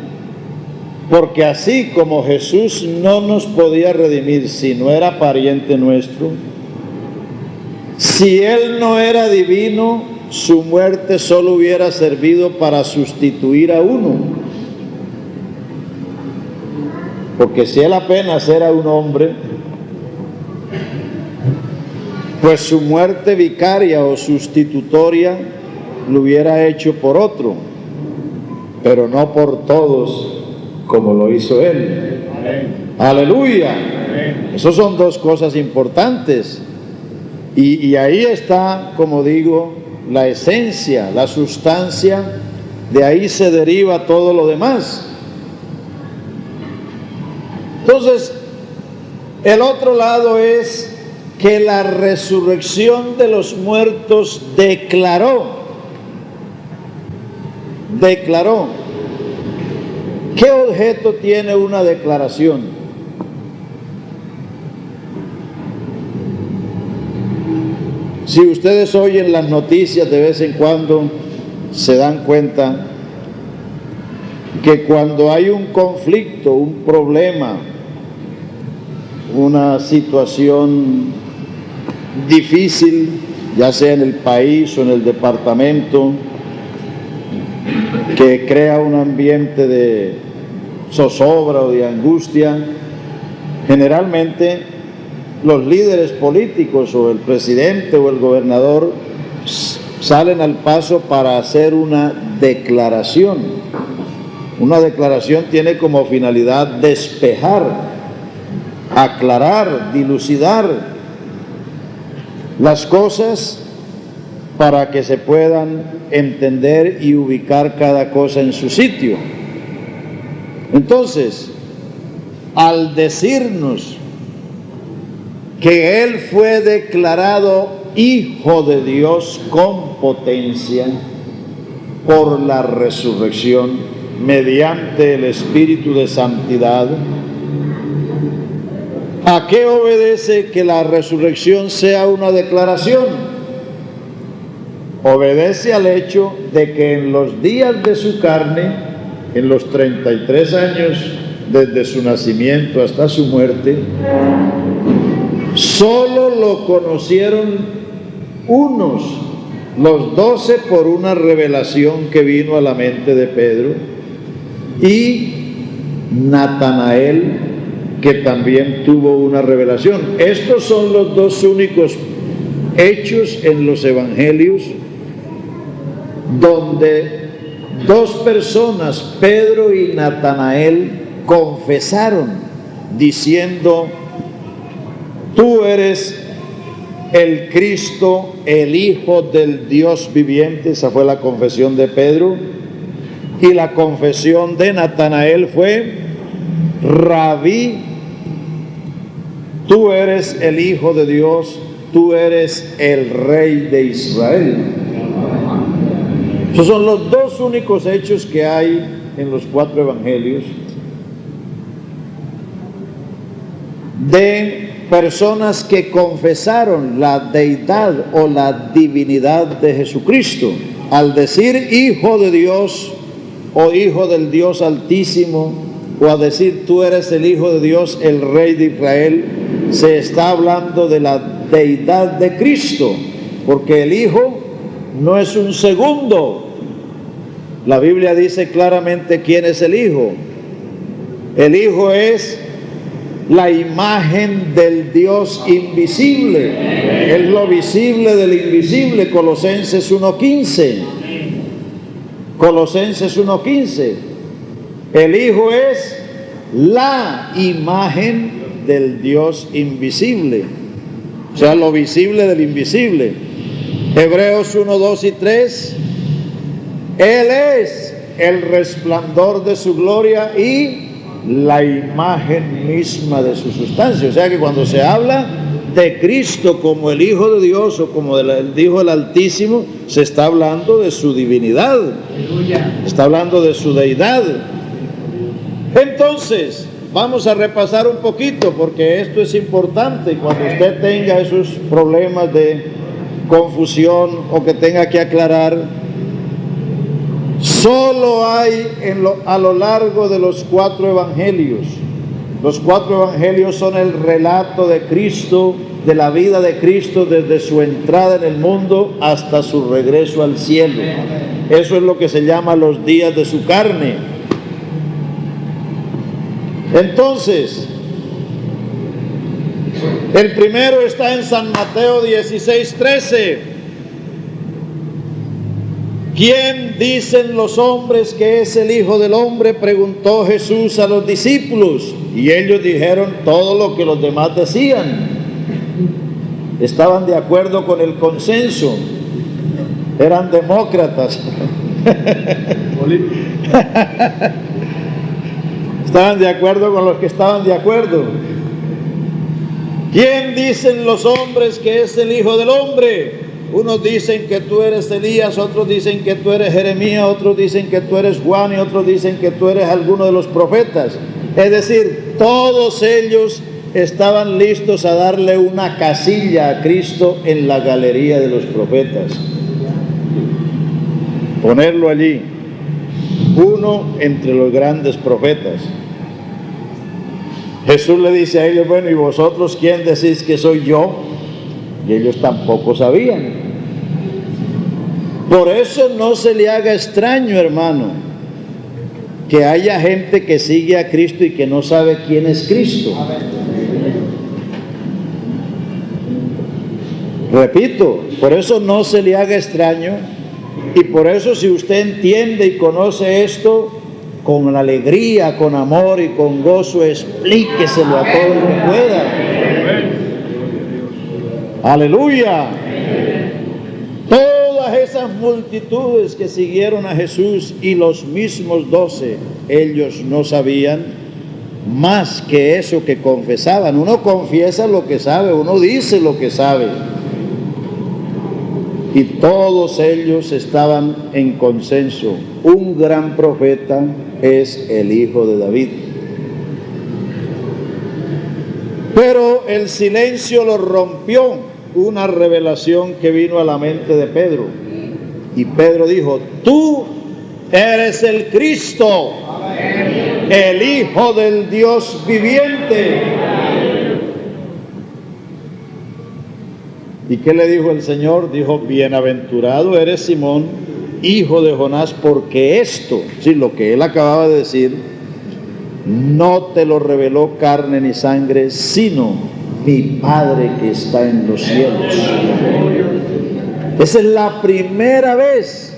porque así como Jesús no nos podía redimir si no era pariente nuestro, si Él no era divino, su muerte solo hubiera servido para sustituir a uno, porque si Él apenas era un hombre, pues su muerte vicaria o sustitutoria lo hubiera hecho por otro, pero no por todos como lo hizo Él. Aleluya. Esas son dos cosas importantes. Y ahí está, como digo, la esencia, la sustancia, de ahí se deriva todo lo demás. Entonces, el otro lado es que la resurrección de los muertos declaró. ¿Qué objeto tiene una declaración? Si ustedes oyen las noticias de vez en cuando, se dan cuenta que cuando hay un conflicto, un problema, una situación difícil, ya sea en el país o en el departamento, que crea un ambiente de zozobra o de angustia, generalmente los líderes políticos o el presidente o el gobernador salen al paso para hacer una declaración. Una declaración tiene como finalidad despejar, aclarar, dilucidar. las cosas para que se puedan entender y ubicar cada cosa en su sitio. Entonces, al decirnos que Él fue declarado Hijo de Dios con potencia por la resurrección mediante el Espíritu de Santidad, ¿a qué obedece que la resurrección sea una declaración? Obedece al hecho de que en los días de su carne, en los 33 años desde su nacimiento hasta su muerte, solo lo conocieron unos, los 12 por una revelación que vino a la mente de Pedro, y Natanael, que también tuvo una revelación. Estos son los dos únicos hechos en los evangelios donde dos personas, Pedro y Natanael, confesaron diciendo: tú eres el Cristo, el Hijo del Dios viviente. Esa fue la confesión de Pedro. Y la confesión de Natanael fue: Rabí, tú eres el Hijo de Dios, tú eres el Rey de Israel. Esos son los dos únicos hechos que hay en los 4 evangelios de personas que confesaron la deidad o la divinidad de Jesucristo. Al decir Hijo de Dios o Hijo del Dios Altísimo, o a decir tú eres el Hijo de Dios, el Rey de Israel, se está hablando de la deidad de Cristo, porque el Hijo no es un segundo. La Biblia dice claramente quién es el Hijo. El Hijo es la imagen del Dios invisible, es lo visible del invisible. Colosenses 1:15. Colosenses 1:15. El Hijo es la imagen del Dios invisible, o sea, lo visible del invisible. Hebreos 1:2 y 3. Él es el resplandor de su gloria y la imagen misma de su sustancia. O sea que cuando se habla de Cristo como el Hijo de Dios o como el Hijo del Altísimo, se está hablando de su divinidad, está hablando de su deidad. Entonces, vamos a repasar un poquito porque esto es importante. Cuando usted tenga esos problemas de confusión o que tenga que aclarar, solo hay a lo largo de los 4 evangelios. Los 4 evangelios son el relato de Cristo, de la vida de Cristo desde su entrada en el mundo hasta su regreso al cielo. Eso es lo que se llama los días de su carne. Entonces, el primero está en San Mateo 16:13. ¿Quién dicen los hombres que es el Hijo del Hombre?, preguntó Jesús a los discípulos. Y ellos dijeron todo lo que los demás decían. Estaban de acuerdo con el consenso. Eran demócratas. Estaban de acuerdo con los que estaban de acuerdo. ¿Quién dicen los hombres que es el Hijo del Hombre? Unos dicen que tú eres Elías, otros dicen que tú eres Jeremías, otros dicen que tú eres Juan y otros dicen que tú eres alguno de los profetas. Es decir, todos ellos estaban listos a darle una casilla a Cristo en la galería de los profetas. Ponerlo allí, uno entre los grandes profetas. Jesús le dice a ellos: bueno, ¿y vosotros quién decís que soy yo? Y ellos tampoco sabían. Por eso no se le haga extraño, hermano, que haya gente que sigue a Cristo y que no sabe quién es Cristo. Repito, por eso no se le haga extraño, y por eso, si usted entiende y conoce esto, con alegría, con amor y con gozo, explíqueselo a todo el que pueda. Aleluya. Todas esas multitudes que siguieron a Jesús y los mismos 12, ellos no sabían más que eso que confesaban. Uno confiesa lo que sabe, uno dice lo que sabe. Y todos ellos estaban en consenso. Un gran profeta es el Hijo de David. Pero el silencio lo rompió una revelación que vino a la mente de Pedro. Y Pedro dijo: tú eres el Cristo, el Hijo del Dios viviente. ¿Y qué le dijo el Señor? Dijo: bienaventurado eres Simón, hijo de Jonás, porque esto, sí, lo que él acababa de decir, no te lo reveló carne ni sangre, sino mi Padre que está en los cielos. Esa es la primera vez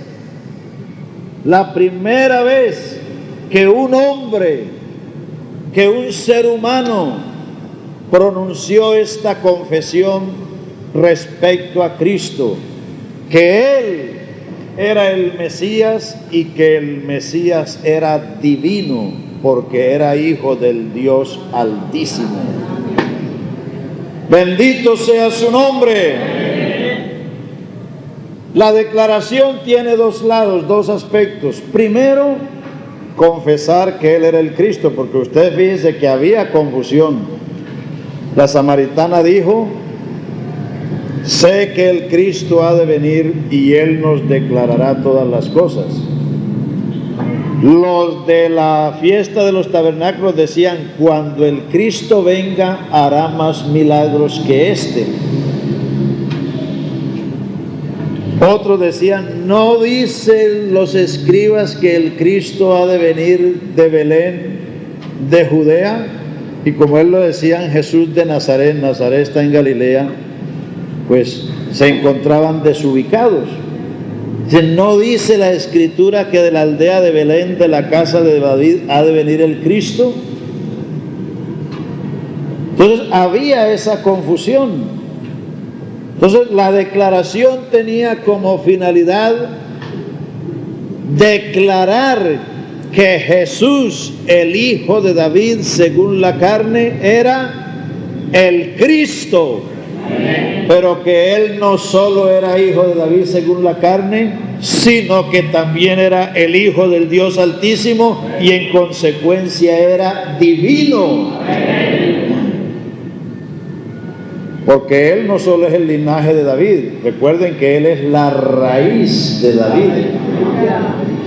que un hombre, que un ser humano pronunció esta confesión respecto a Cristo, que Él era el Mesías y que el Mesías era divino, porque era hijo del Dios Altísimo. Bendito sea su nombre. La declaración tiene dos lados, dos aspectos. Primero, confesar que Él era el Cristo, porque usted fíjese que había confusión. La samaritana dijo: sé que el Cristo ha de venir y Él nos declarará todas las cosas. Los de la fiesta de los tabernáculos decían: cuando el Cristo venga hará más milagros que este. Otros decían: no dicen los escribas que el Cristo ha de venir de Belén, de Judea. Y como él lo decían, Jesús de Nazaret, Nazaret está en Galilea, pues se encontraban desubicados. No dice la Escritura que de la aldea de Belén, de la casa de David, ha de venir el Cristo. Entonces había esa confusión. Entonces la declaración tenía como finalidad declarar que Jesús, el Hijo de David según la carne, era el Cristo. Pero que Él no solo era hijo de David según la carne, sino que también era el Hijo del Dios Altísimo y en consecuencia era divino. Porque Él no solo es el linaje de David, recuerden que Él es la raíz de David.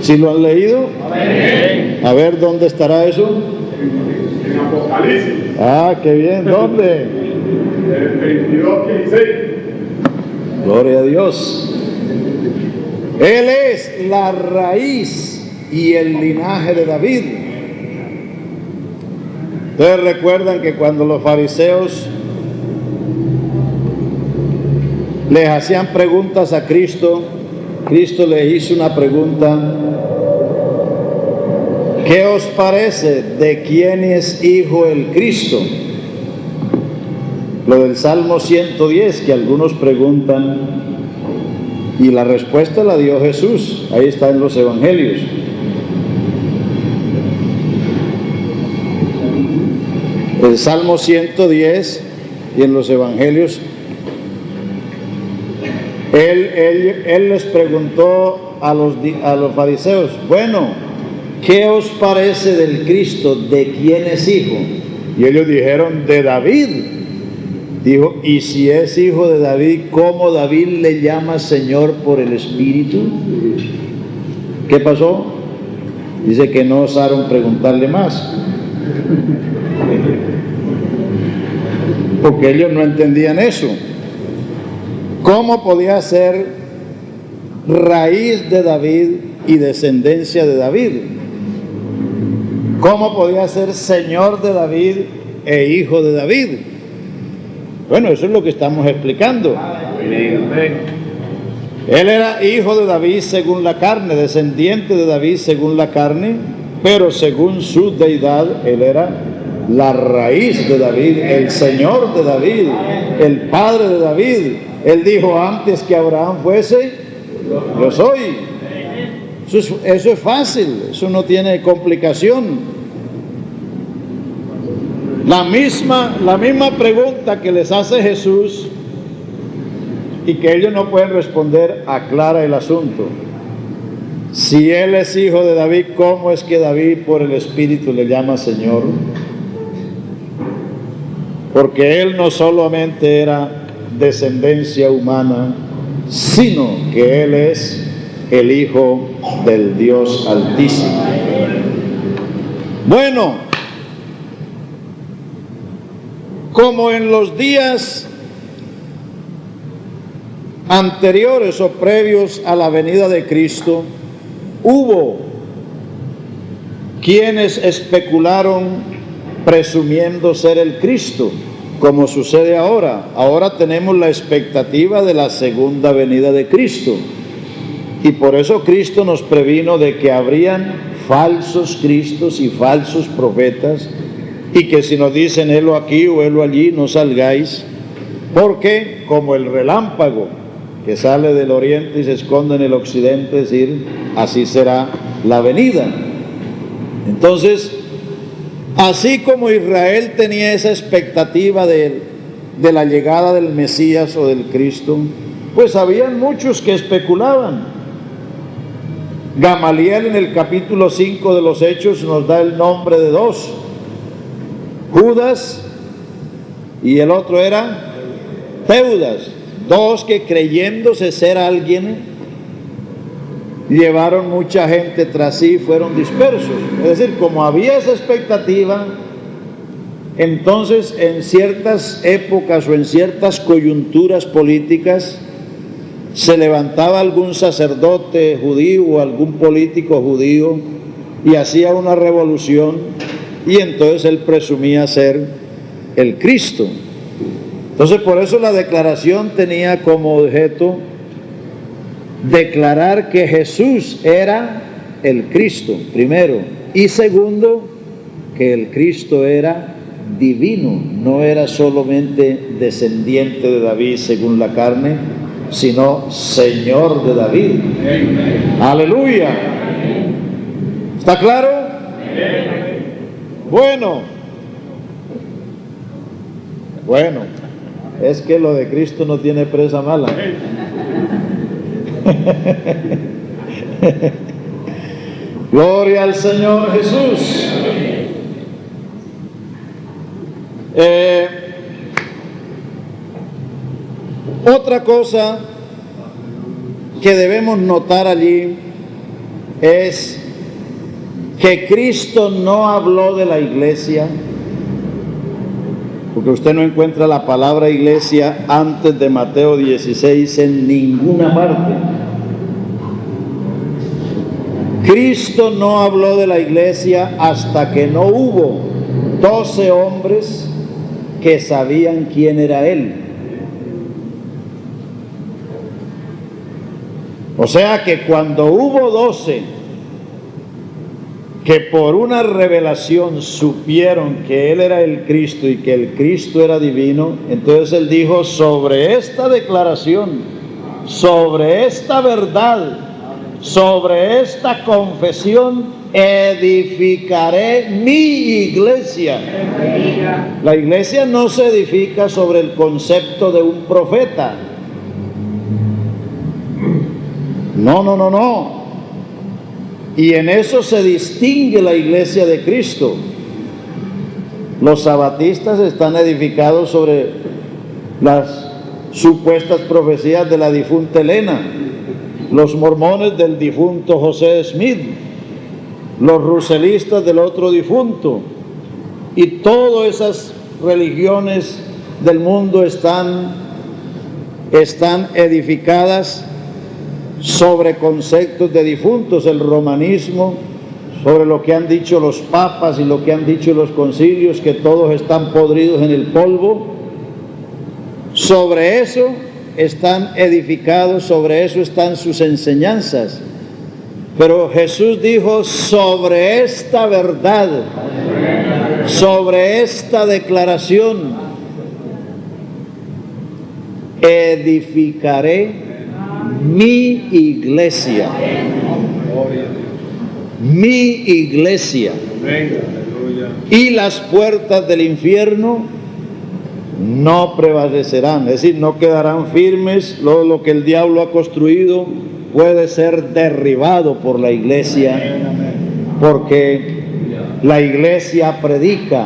¿Sí lo han leído? A ver, ¿dónde estará eso? En Apocalipsis. Ah, qué bien, ¿dónde? 22:16. Gloria a Dios. Él es la raíz y el linaje de David. Ustedes recuerdan que cuando los fariseos les hacían preguntas a Cristo, Cristo les hizo una pregunta: ¿qué os parece? ¿De quién es hijo el Cristo? Lo del Salmo 110 que algunos preguntan, y la respuesta la dio Jesús. Ahí está en los evangelios. El Salmo 110 y en los evangelios él les preguntó a los fariseos: bueno, ¿qué os parece del Cristo? ¿De quién es hijo? Y ellos dijeron: de David. Dijo: y si es hijo de David, ¿cómo David le llama Señor por el Espíritu? ¿Qué pasó? Dice que no osaron preguntarle más, porque ellos no entendían eso. ¿Cómo podía ser raíz de David y descendencia de David? ¿Cómo podía ser Señor de David e hijo de David? Bueno, eso es lo que estamos explicando. Él era hijo de David según la carne, descendiente de David según la carne, pero según su deidad, él era la raíz de David, el Señor de David, el Padre de David. Él dijo: antes que Abraham fuese, yo soy. Eso es fácil, eso no tiene complicación. La misma pregunta que les hace Jesús y que ellos no pueden responder, aclara el asunto. Si Él es hijo de David, ¿cómo es que David por el Espíritu le llama Señor? Porque Él no solamente era descendencia humana, sino que Él es el Hijo del Dios Altísimo. Bueno, como en los días anteriores o previos a la venida de Cristo, hubo quienes especularon presumiendo ser el Cristo, como sucede ahora. Ahora tenemos la expectativa de la segunda venida de Cristo, y por eso Cristo nos previno de que habrían falsos cristos y falsos profetas, y que si nos dicen helo aquí o helo allí, no salgáis, porque como el relámpago que sale del oriente y se esconde en el occidente, es decir, así será la venida. Entonces, así como Israel tenía esa expectativa de la llegada del Mesías o del Cristo, pues habían muchos que especulaban. Gamaliel en el capítulo 5 de los Hechos nos da el nombre de dos: Judas y el otro era Teudas. Dos que, creyéndose ser alguien, llevaron mucha gente tras sí y fueron dispersos. Es decir, como había esa expectativa, entonces en ciertas épocas o en ciertas coyunturas políticas se levantaba algún sacerdote judío o algún político judío y hacía una revolución, y entonces él presumía ser el Cristo. Entonces, por eso la declaración tenía como objeto declarar que Jesús era el Cristo, primero, y segundo, que el Cristo era divino, no era solamente descendiente de David según la carne, sino Señor de David. Aleluya. ¿Está claro? Bueno, es que lo de Cristo no tiene presa mala. Gloria al Señor Jesús. Otra cosa que debemos notar allí es que Cristo no habló de la iglesia, porque usted no encuentra la palabra iglesia antes de Mateo 16 en ninguna parte. Cristo no habló de la iglesia hasta que no hubo 12 hombres que sabían quién era Él. O sea que cuando hubo 12 que por una revelación supieron que Él era el Cristo y que el Cristo era divino, entonces Él dijo: sobre esta declaración, sobre esta verdad, sobre esta confesión, edificaré mi iglesia. La iglesia no se edifica sobre el concepto de un profeta. No. Y en eso se distingue la iglesia de Cristo. Los sabatistas están edificados sobre las supuestas profecías de la difunta Elena, los mormones del difunto José Smith, los ruselistas del otro difunto, y todas esas religiones del mundo están edificadas sobre conceptos de difuntos. El romanismo, sobre lo que han dicho los papas y lo que han dicho los concilios, que todos están podridos en el polvo. Sobre eso están edificados, sobre eso están sus enseñanzas. Pero Jesús dijo: sobre esta verdad, Sobre esta declaración edificaré mi iglesia. Mi iglesia. Y las puertas del infierno no prevalecerán, es decir, no quedarán firmes. Lo que el diablo ha construido puede ser derribado por la iglesia, porque la iglesia predica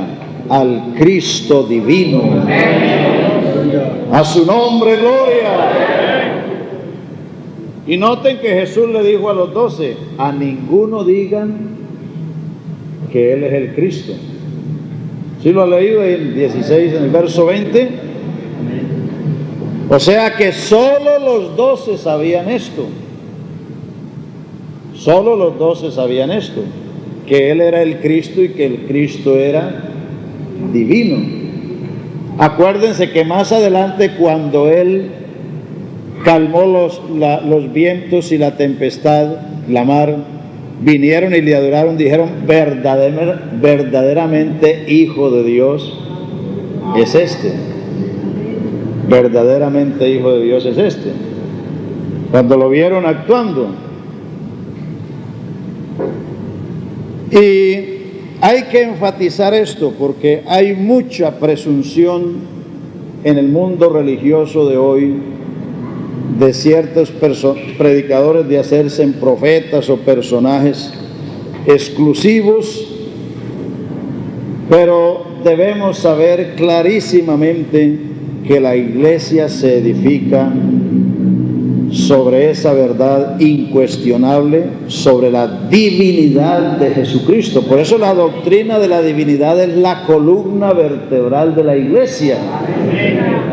al Cristo divino. A su nombre, gloria. Y noten que Jesús le dijo a los 12, a ninguno digan que Él es el Cristo. ¿Sí lo ha leído en 16, en el verso 20? O sea que solo los 12 sabían esto. Solo los 12 sabían esto, que Él era el Cristo y que el Cristo era divino. Acuérdense que más adelante, cuando Él calmó los vientos y la tempestad, la mar, vinieron y le adoraron, dijeron, verdaderamente Hijo de Dios es este. Verdaderamente Hijo de Dios es este. Cuando lo vieron actuando. Y hay que enfatizar esto porque hay mucha presunción en el mundo religioso de hoy de ciertos predicadores de hacerse en profetas o personajes exclusivos, pero debemos saber clarísimamente que la iglesia se edifica sobre esa verdad incuestionable, sobre la divinidad de Jesucristo. Por eso la doctrina de la divinidad es la columna vertebral de la iglesia.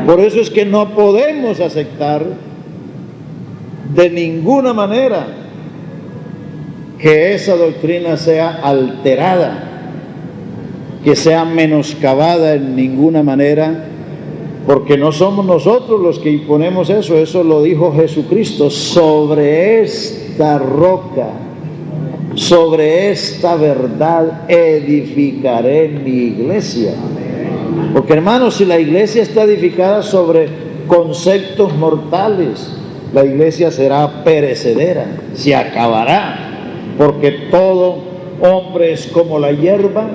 Por eso es que no podemos aceptar de ninguna manera que esa doctrina sea alterada, que sea menoscabada en ninguna manera, porque no somos nosotros los que imponemos eso. Eso lo dijo Jesucristo: sobre esta roca, sobre esta verdad edificaré mi iglesia. Porque, hermanos, si la iglesia está edificada sobre conceptos mortales, la iglesia será perecedera, se acabará, porque todo hombre es como la hierba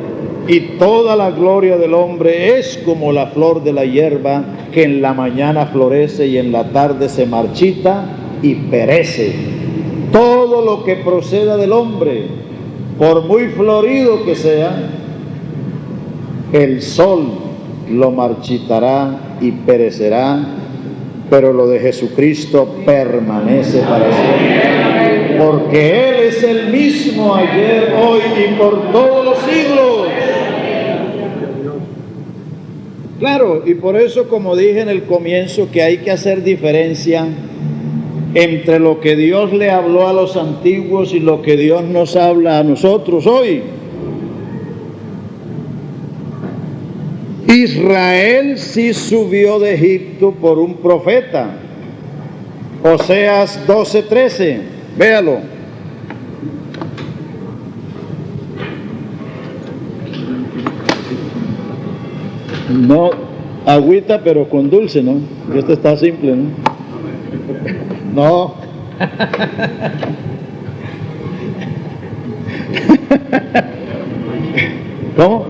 y toda la gloria del hombre es como la flor de la hierba, que en la mañana florece y en la tarde se marchita y perece. Todo lo que proceda del hombre, por muy florido que sea, el sol lo marchitará y perecerá, pero lo de Jesucristo permanece para siempre, porque Él es el mismo ayer, hoy y por todos los siglos. Claro, y por eso, como dije en el comienzo, que hay que hacer diferencia entre lo que Dios le habló a los antiguos y lo que Dios nos habla a nosotros hoy. Israel sí subió de Egipto por un profeta. Oseas 12:13, véalo. No, agüita pero con dulce, ¿no? Esto está simple, ¿no? No. ¿Cómo?